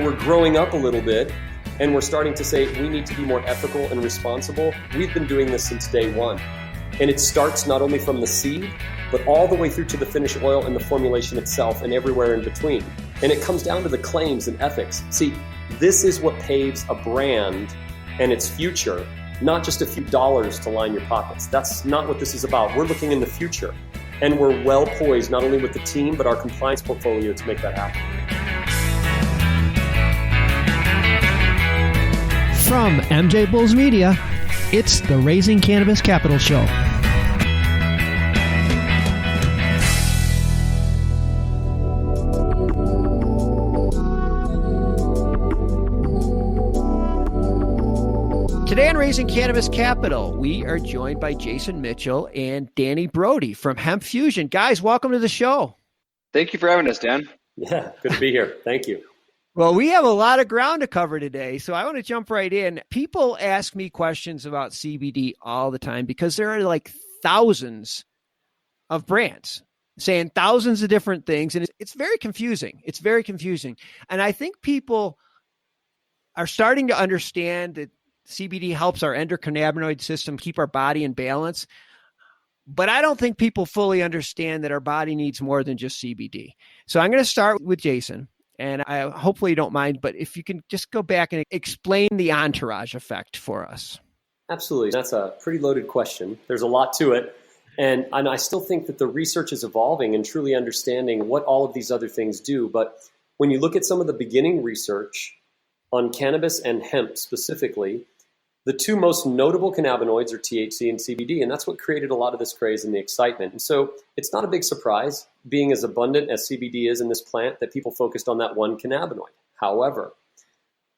we're growing up a little bit and we're starting to say we need to be more ethical and responsible. We've been doing this since day one. And it starts not only from the seed, but all the way through to the finished oil and the formulation itself and everywhere in between. And it comes down to the claims and ethics. See, this is what paves a brand and its future, not just a few dollars to line your pockets. That's not what this is about. We're looking in the future, and we're well poised, not only with the team, but our compliance portfolio to make that happen. From MJ Bulls Media, it's the Raising Cannabis Capital Show. Today on Raising Cannabis Capital, we are joined by Jason Mitchell and Danny Brody from Hemp Fusion. Guys, welcome to the show. Thank you for having us, Dan. Yeah, good to be here. Thank you. Well, we have a lot of ground to cover today, so I want to jump right in. People ask me questions about CBD all the time because there are like thousands of brands saying thousands of different things, and it's very confusing. It's very confusing. And I think people are starting to understand that CBD helps our endocannabinoid system keep our body in balance. But I don't think people fully understand that our body needs more than just CBD. So I'm going to start with Jason, and I hopefully you don't mind, but if you can just go back and explain the entourage effect for us. Absolutely. That's a pretty loaded question. There's a lot to it. And I still think that the research is evolving and truly understanding what all of these other things do. But when you look at some of the beginning research on cannabis and hemp specifically, the two most notable cannabinoids are THC and CBD, and that's what created a lot of this craze and the excitement. And so it's not a big surprise, being as abundant as CBD is in this plant, that people focused on that one cannabinoid. However,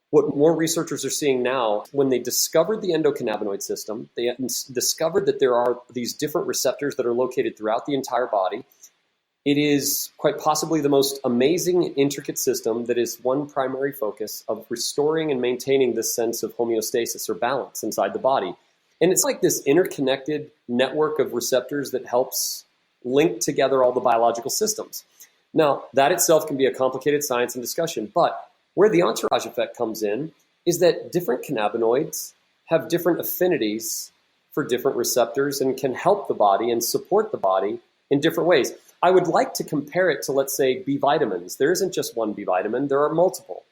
what more researchers are seeing now, when they discovered the endocannabinoid system, they discovered that there are these different receptors that are located throughout the entire body. It is quite possibly the most amazing, intricate system that is one primary focus of restoring and maintaining this sense of homeostasis or balance inside the body. And it's like this interconnected network of receptors that helps link together all the biological systems. Now, that itself can be a complicated science and discussion, but where the entourage effect comes in is that different cannabinoids have different affinities for different receptors and can help the body and support the body in different ways. I would like to compare it to, let's say, B vitamins. There isn't just one B vitamin, there are multiple.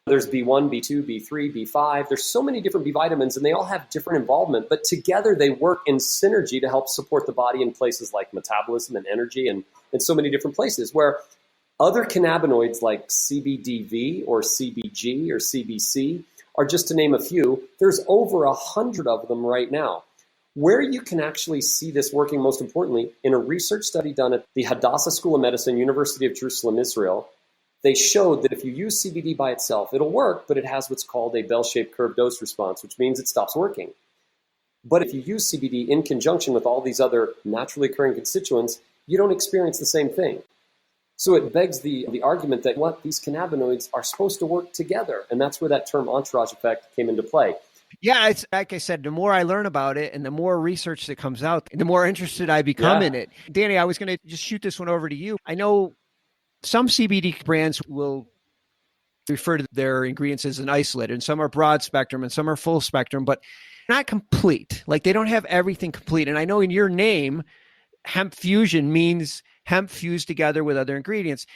There's B1, B2, B3, B5. There's so many different B vitamins, and they all have different involvement, but together they work in synergy to help support the body in places like metabolism and energy and in so many different places, where other cannabinoids like CBDV or CBG or CBC are just to name a few. There's over 100 of them right now. Where you can actually see this working most importantly, in a research study done at the Hadassah School of Medicine, University of Jerusalem, Israel, they showed that if you use CBD by itself, it'll work, but it has what's called a bell-shaped curve dose response, which means it stops working. But if you use CBD in conjunction with all these other naturally occurring constituents, you don't experience the same thing. So it begs the argument that these cannabinoids are supposed to work together, and that's where that term entourage effect came into play. Yeah, it's like I said, the more I learn about it and the more research that comes out, the more interested I become in it. Danny, I was going to just shoot this one over to you. I know some CBD brands will refer to their ingredients as an isolate, and some are broad spectrum and some are full spectrum, but not complete. Like they don't have everything complete. And I know in your name, hemp fusion means hemp fused together with other ingredients.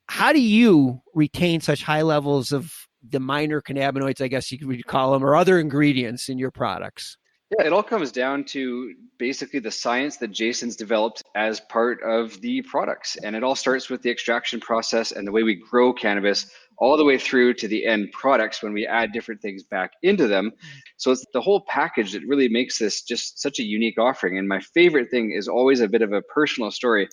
How do you retain such high levels of the minor cannabinoids, I guess you could call them, or other ingredients in your products? Yeah, it all comes down to basically the science that Jason's developed as part of the products. And it all starts with the extraction process and the way we grow cannabis all the way through to the end products when we add different things back into them. So it's the whole package that really makes this just such a unique offering. And my favorite thing is always a bit of a personal story.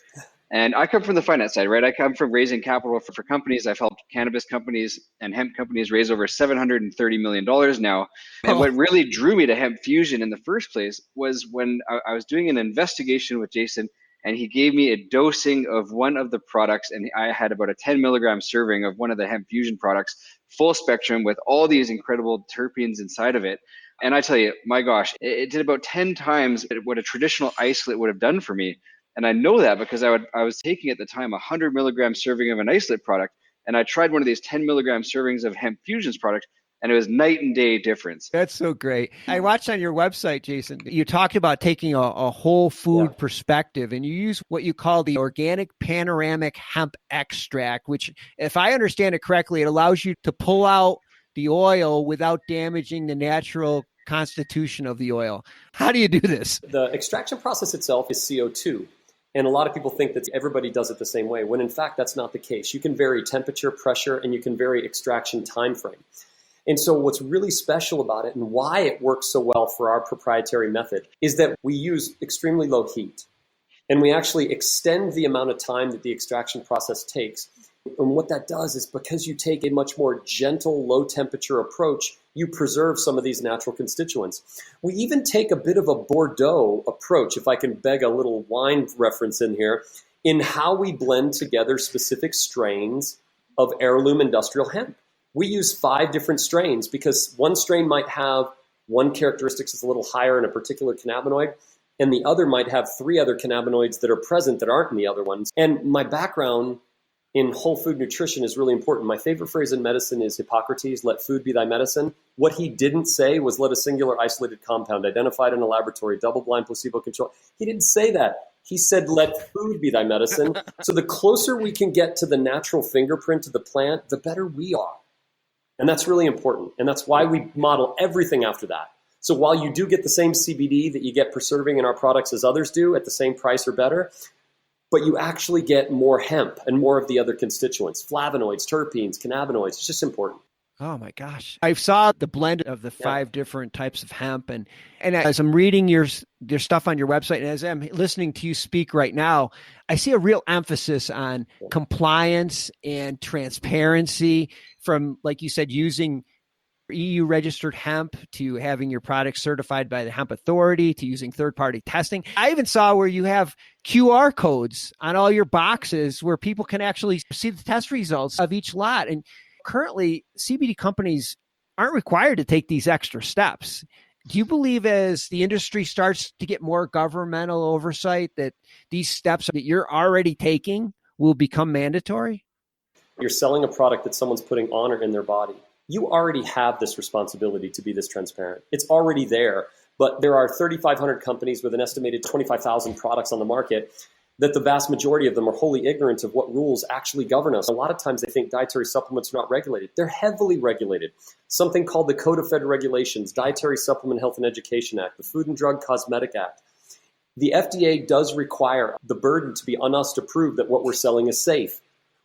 And I come from the finance side, right? I come from raising capital for companies. I've helped cannabis companies and hemp companies raise over $730 million now. And what really drew me to Hemp Fusion in the first place was when I was doing an investigation with Jason, and he gave me a dosing of one of the products, and I had about a 10 milligram serving of one of the Hemp Fusion products, full spectrum with all these incredible terpenes inside of it. And I tell you, my gosh, it did about 10 times what a traditional isolate would have done for me. And I know that because I was taking at the time a 100 milligram serving of an isolate product, And I tried one of these 10 milligram servings of Hemp Fusion's product, and it was night and day difference. That's so great. I watched on your website, Jason, you talked about taking a whole food perspective, and you use what you call the organic panoramic hemp extract, which, if I understand it correctly, it allows you to pull out the oil without damaging the natural constitution of the oil. How do you do this? The extraction process itself is CO2. And a lot of people think that everybody does it the same way, when in fact, that's not the case. You can vary temperature, pressure, and you can vary extraction time frame. And so what's really special about it and why it works so well for our proprietary method is that we use extremely low heat. And we actually extend the amount of time that the extraction process takes. And what that does is, because you take a much more gentle, low temperature approach, you preserve some of these natural constituents. We even take a bit of a Bordeaux approach, if I can beg a little wine reference in here, in how we blend together specific strains of heirloom industrial hemp. We use 5 different strains because one strain might have one characteristic that's a little higher in a particular cannabinoid, and the other might have 3 other cannabinoids that are present that aren't in the other ones. And my background in whole food nutrition is really important. My favorite phrase in medicine is Hippocrates, let food be thy medicine. What he didn't say was let a singular isolated compound identified in a laboratory, double-blind placebo-controlled. He didn't say that. He said, let food be thy medicine. So the closer we can get to the natural fingerprint of the plant, the better we are. And that's really important. And that's why we model everything after that. So while you do get the same CBD that you get per serving in our products as others do at the same price or better, but you actually get more hemp and more of the other constituents, flavonoids, terpenes, cannabinoids. It's just important. Oh my gosh. I saw the blend of the 5 different types of hemp. And as I'm reading your stuff on your website, and as I'm listening to you speak right now, I see a real emphasis on compliance and transparency, from, like you said, using EU registered hemp to having your product certified by the Hemp Authority to using third-party testing. I even saw where you have QR codes on all your boxes where people can actually see the test results of each lot. And currently, CBD companies aren't required to take these extra steps. Do you believe, as the industry starts to get more governmental oversight, that these steps that you're already taking will become mandatory? You're selling a product that someone's putting on or in their body. You already have this responsibility to be this transparent. It's already there, but there are 3,500 companies with an estimated 25,000 products on the market that the vast majority of them are wholly ignorant of what rules actually govern us. A lot of times they think dietary supplements are not regulated. They're heavily regulated. Something called the Code of Federal Regulations, Dietary Supplement Health and Education Act, the Food and Drug Cosmetic Act. The FDA does require the burden to be on us to prove that what we're selling is safe.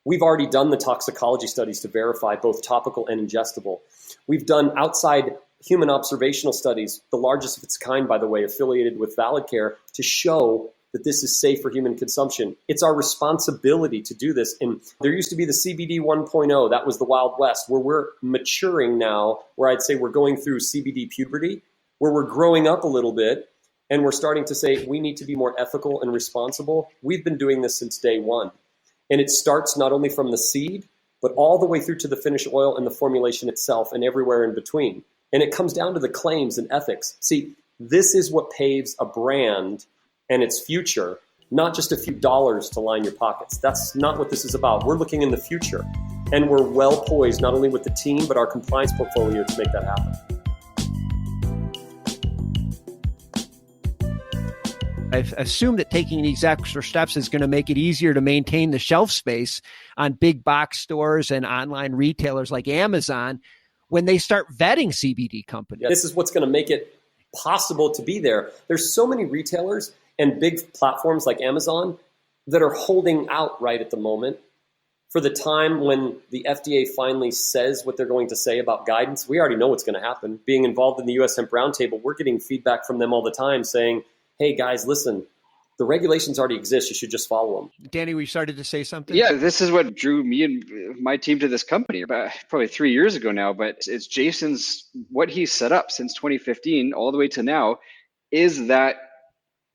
We've already done the toxicology studies to verify both topical and ingestible. We've done outside human observational studies, the largest of its kind, by the way, affiliated with ValidCare, to show that this is safe for human consumption. It's our responsibility to do this. And there used to be the CBD 1.0. That was the Wild West, where we're maturing now, where I'd say we're going through CBD puberty, where we're growing up a little bit, and we're starting to say we need to be more ethical and responsible. We've been doing this since day one. And it starts not only from the seed, but all the way through to the finished oil and the formulation itself and everywhere in between. And it comes down to the claims and ethics. See, this is what paves a brand and its future, not just a few dollars to line your pockets. That's not what this is about. We're looking in the future, and we're well poised, not only with the team, but our compliance portfolio to make that happen. I assume that taking these extra steps is going to make it easier to maintain the shelf space on big box stores and online retailers like Amazon when they start vetting CBD companies. This is what's going to make it possible to be there. There's so many retailers and big platforms like Amazon that are holding out right at the moment for the time when the FDA finally says what they're going to say about guidance. We already know what's going to happen. Being involved in the U.S. Hemp Roundtable, we're getting feedback from them all the time saying, hey, guys, listen, the regulations already exist. You should just follow them. Danny, we started to say something? Yeah, this is what drew me and my team to this company about probably 3 years ago now. But it's Jason's, what he's set up since 2015 all the way to now is that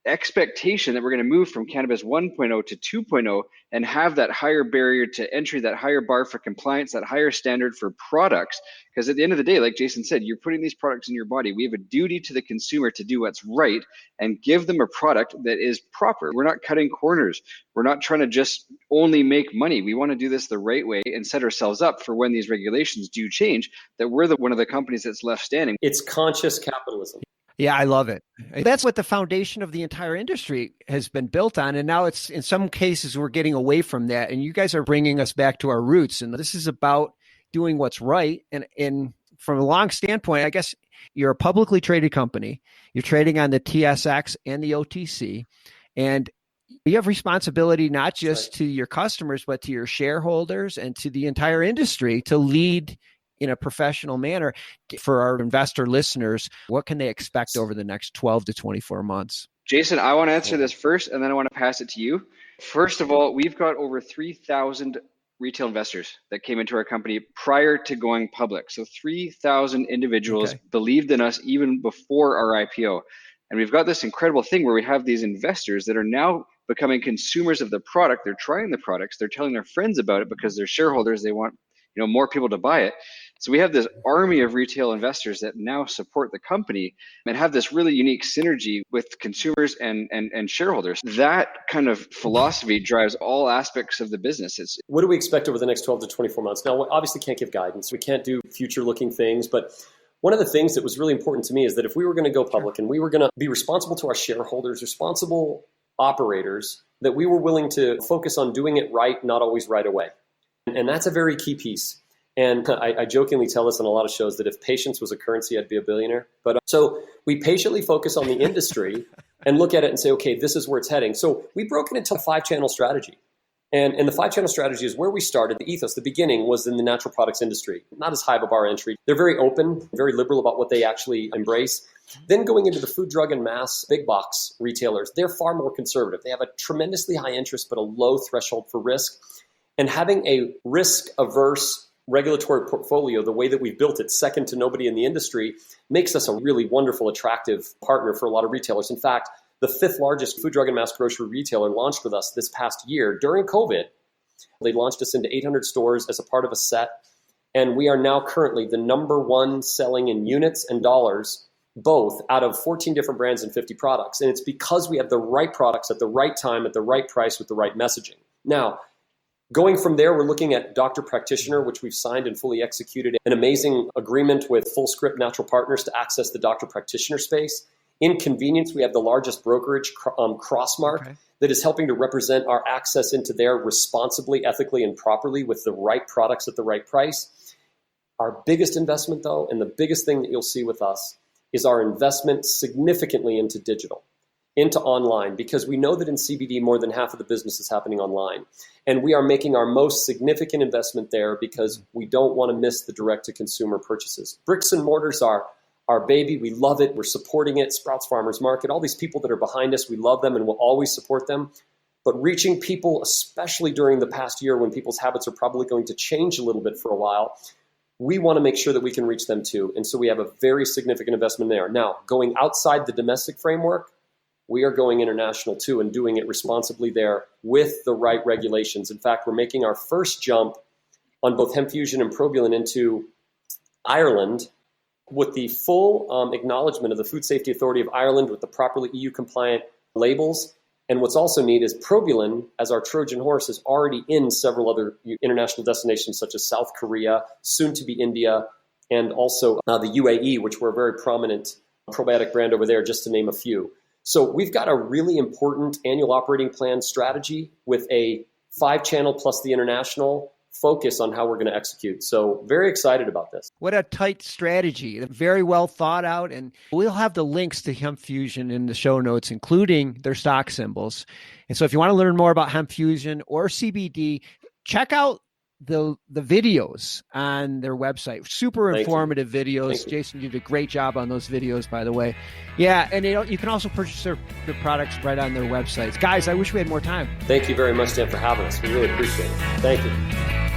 expectation that we're going to move from cannabis 1.0 to 2.0 and have that higher barrier to entry, that higher bar for compliance, that higher standard for products. Because at the end of the day, like Jason said, you're putting these products in your body. We have a duty to the consumer to do what's right and give them a product that is proper. We're not cutting corners. We're not trying to just only make money. We want to do this the right way and set ourselves up for when these regulations do change, that we're one of the companies that's left standing. It's conscious capitalism. Yeah, I love it. That's what the foundation of the entire industry has been built on. And now it's, in some cases, we're getting away from that. And you guys are bringing us back to our roots. And this is about doing what's right. And from a long standpoint, I guess you're a publicly traded company. You're trading on the TSX and the OTC. And you have responsibility not just to your customers, but to your shareholders and to the entire industry to lead in a professional manner. For our investor listeners, what can they expect over the next 12 to 24 months? Jason, I want to answer this first, and then I want to pass it to you. First of all, we've got over 3,000 retail investors that came into our company prior to going public. So 3,000 individuals believed in us even before our IPO. And we've got this incredible thing where we have these investors that are now becoming consumers of the product. They're trying the products. They're telling their friends about it because they're shareholders. They want more people to buy it. So we have this army of retail investors that now support the company and have this really unique synergy with consumers and shareholders. That kind of philosophy drives all aspects of the business. What do we expect over the next 12 to 24 months? Now, we obviously can't give guidance. We can't do future-looking things, but one of the things that was really important to me is that if we were going to go public and we were going to be responsible to our shareholders, responsible operators, that we were willing to focus on doing it right, not always right away. And that's a very key piece. And I jokingly tell this on a lot of shows that if patience was a currency, I'd be a billionaire. But so we patiently focus on the industry and look at it and say, okay, this is where it's heading. So we broke it into a 5-channel strategy. And the 5-channel strategy is where we started. The ethos, the beginning was in the natural products industry, not as high of a bar entry. They're very open, very liberal about what they actually embrace. Then going into the food, drug, and mass big box retailers, they're far more conservative. They have a tremendously high interest, but a low threshold for risk. And having a risk-averse regulatory portfolio, the way that we've built it, second to nobody in the industry, makes us a really wonderful, attractive partner for a lot of retailers. In fact, the 5th largest food, drug, and mass grocery retailer launched with us this past year during COVID. They launched us into 800 stores as a part of a set. And we are now currently the number 1 selling in units and dollars, both out of 14 different brands and 50 products. And it's because we have the right products at the right time, at the right price, with the right messaging. Now, going from there, we're looking at Doctor Practitioner, which we've signed and fully executed an amazing agreement with Full Script Natural Partners to access the Doctor Practitioner space. In convenience, we have the largest brokerage, Crossmark, that is helping to represent our access into there responsibly, ethically, and properly with the right products at the right price. Our biggest investment, though, and the biggest thing that you'll see with us is our investment significantly into digital, into online, because we know that in CBD, more than half of the business is happening online. And we are making our most significant investment there because we don't want to miss the direct-to-consumer purchases. Bricks and mortars are our baby. We love it. We're supporting it. Sprouts Farmers Market, all these people that are behind us, we love them and we'll always support them. But reaching people, especially during the past year when people's habits are probably going to change a little bit for a while, we want to make sure that we can reach them too. And so we have a very significant investment there. Now, going outside the domestic framework, we are going international too and doing it responsibly there with the right regulations. In fact, we're making our first jump on both hemp-fusion and Probulin into Ireland with the full acknowledgement of the Food Safety Authority of Ireland with the properly EU-compliant labels. And what's also neat is Probulin, as our Trojan horse, is already in several other international destinations such as South Korea, soon to be India, and also the UAE, which we're a very prominent probiotic brand over there, just to name a few. So we've got a really important annual operating plan strategy with a 5-channel plus the international focus on how we're going to execute. So very excited about this. What a tight strategy. Very well thought out. And we'll have the links to Hemp Fusion in the show notes, including their stock symbols. And so if you want to learn more about Hemp Fusion or CBD, check out the videos on their website. Super informative videos. Jason, you did a great job on those videos, by the way. Yeah, and you can also purchase their products right on their websites. Guys, I wish we had more time. Thank you very much, Dan, for having us. We really appreciate it. Thank you.